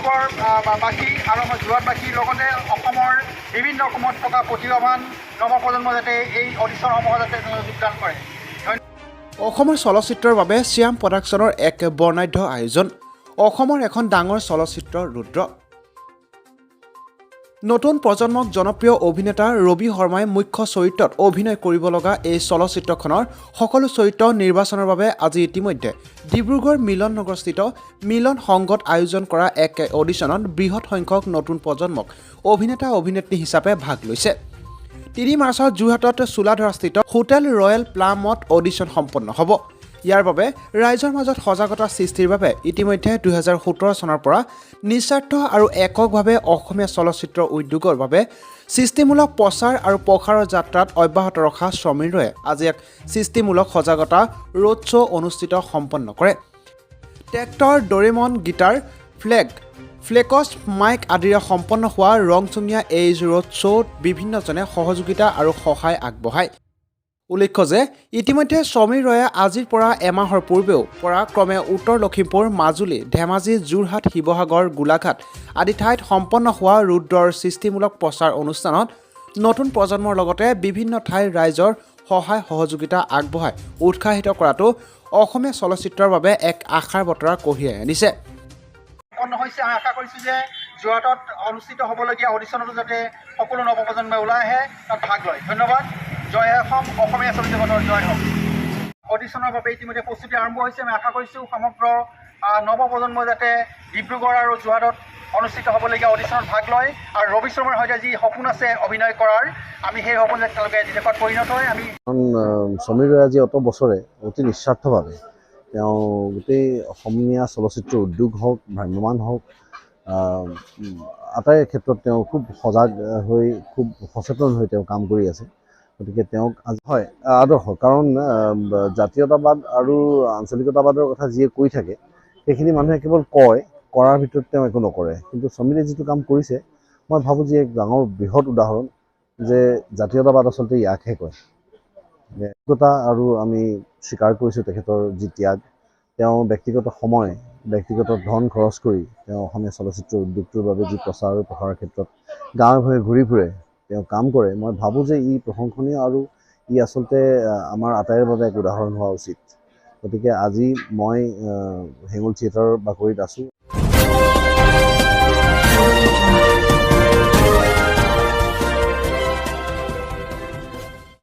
ডিব্ৰুগড় বাসী আৰু যোৰহাটবাসীৰ লগতে অসমৰ বিভিন্ন অসমত থকা প্ৰতিভাৱান নৱপ্ৰজন্ম যাতে এই অডিশ্যনসমূহত যাতে যোগদান কৰে। অসমৰ চলচ্চিত্ৰৰ বাবে শ্যাম প্ৰডাকশ্যনৰ এক বৰ্ণাঢ্য আয়োজন। অসমৰ এখন ডাঙৰ চলচ্চিত্ৰ ৰুদ্ৰ। নতুন প্ৰজন্মক জনপ্ৰিয় অভিনেতা ৰবি শৰ্মাই মুখ্য চৰিত্ৰত অভিনয় কৰিব লগা এই চলচ্চিত্ৰখনৰ সকলো চৰিত্ৰ নিৰ্বাচনৰ বাবে আজি ইতিমধ্যে ডিব্ৰুগড় মিলন নগৰস্থিত মিলন সংঘত আয়োজন কৰা এক অডিশ্যনত বৃহৎ সংখ্যক নতুন প্ৰজন্মক অভিনেতা অভিনেত্ৰী হিচাপে ভাগ লৈছে। 3 মাৰ্চত যোৰহাটত চোলাধৰাস্থিত হোটেল ৰয়েল প্লামত অডিশ্যন সম্পন্ন হ'ব। ইয়াৰ বাবে ৰাইজৰ মাজত সজাগতা সৃষ্টিৰ বাবে ইতিমধ্যে 2017 চনৰ পৰা নিস্বাৰ্থ আৰু এককভাৱে অসমীয়া চলচ্চিত্ৰ উদ্যোগৰ বাবে সৃষ্টিমূলক প্ৰচাৰ আৰু প্ৰসাৰৰ যাত্ৰাত অব্যাহত ৰখা সমীৰ ৰয়ে আজি এক সৃষ্টিমূলক সজাগতা ৰোড শ্ব' অনুষ্ঠিত সম্পন্ন কৰে। Tractor, Doraemon, guitar, flex, mic আদিৰে সম্পন্ন হোৱা ৰংচঙীয়া এই ৰোড শ্ব'ত বিভিন্নজনে সহযোগিতা আৰু সহায় আগবঢ়ায়। উল্লেখ্য যে ইতিমধ্যে সমীৰ ৰয়ে আজিৰ পৰা এমাহৰ পূৰ্বেও পৰা ক্ৰমে উত্তৰ লখিমপুৰ, মাজুলী, ধেমাজি, যোৰহাট, শিৱসাগৰ, গোলাঘাট আদি ঠাইত সম্পন্ন হোৱা ৰুদ্ৰৰ সৃষ্টিমূলক প্ৰচাৰ অনুষ্ঠানত নতুন প্ৰজন্মৰ লগতে বিভিন্ন ঠাইৰ ৰাইজৰ সহায় সহযোগিতা আগবঢ়াই উৎসাহিত কৰাটো অসমীয়া চলচ্চিত্ৰৰ বাবে এক আশাৰ বতৰা কঢ়িয়াই আনিছে। সম্পন্ন হৈছে। আমি আশা কৰিছোঁ যে যোৰহাটত অনুষ্ঠিত হ'বলগীয়া অডিশ্যনতো যাতে সকলো নৱপ্ৰজন্মই ওলাই আহে, তাত ভাগ লয়। ধন্যবাদ। জয় অসম, অসমীয়া চলচ্চিত্ৰৰ জয় হওক। অডিশ্যনৰ বাবে ইতিমধ্যে প্ৰস্তুতি আৰম্ভ হৈছে। আমি আশা কৰিছোঁ সমগ্ৰ নৱপ্ৰজন্মই যাতে ডিব্ৰুগড় আৰু যোৰহাটত অনুষ্ঠিত হ'বলগীয়া অডিশ্যনত ভাগ লয় আৰু ৰবি শৰ্মাৰ সৈতে যি সপোন আছে অভিনয় কৰাৰ, আমি সেই সপোন যাতে তেওঁলোকে দেশত পৰিণত হয়। আমি সমীৰ ৰয়ে আজি অত বছৰে অতি নিস্বাৰ্থভাৱে তেওঁ গোটেই অসমীয়া চলচ্চিত্ৰ উদ্যোগ হওক, ভ্ৰাম্যমান হওক, আটাইৰে ক্ষেত্ৰত তেওঁ খুব সজাগ হৈ খুব সচেতন হৈ তেওঁ কাম কৰি আছে। গতিকে তেওঁক আজি হয় আদৰ্শ, কাৰণ জাতীয়তাবাদ আৰু আঞ্চলিকতাবাদৰ কথা যিয়ে কৈ থাকে সেইখিনি মানুহে কেৱল কয়, কৰাৰ ভিতৰত তেওঁ একো নকৰে। কিন্তু সমীৰে যিটো কাম কৰিছে মই ভাবোঁ যে এক ডাঙৰ বৃহৎ উদাহৰণ যে জাতীয়তাবাদ আচলতে ইয়াকহে কয়। ব্যক্তিগতা আৰু আমি স্বীকাৰ কৰিছোঁ তেখেতৰ যি ত্যাগ, তেওঁ ব্যক্তিগত সময়, ব্যক্তিগত ধন খৰচ কৰি তেওঁ অসমীয়া চলচ্চিত্ৰ উদ্যোগটোৰ বাবে যি প্ৰচাৰ আৰু প্ৰসাৰৰ ক্ষেত্ৰত গাঁৱে ভূঞে ঘূৰি ফুৰে, তেওঁ কাম কৰে। মই ভাবোঁ যে ই প্ৰশংসনীয় আৰু ই আচলতে আমাৰ আটাইৰে বাবে এক উদাহৰণ হোৱা উচিত। গতিকে আজি মই হেঙুল থিয়েটাৰৰ বাকৰিত আছোঁ।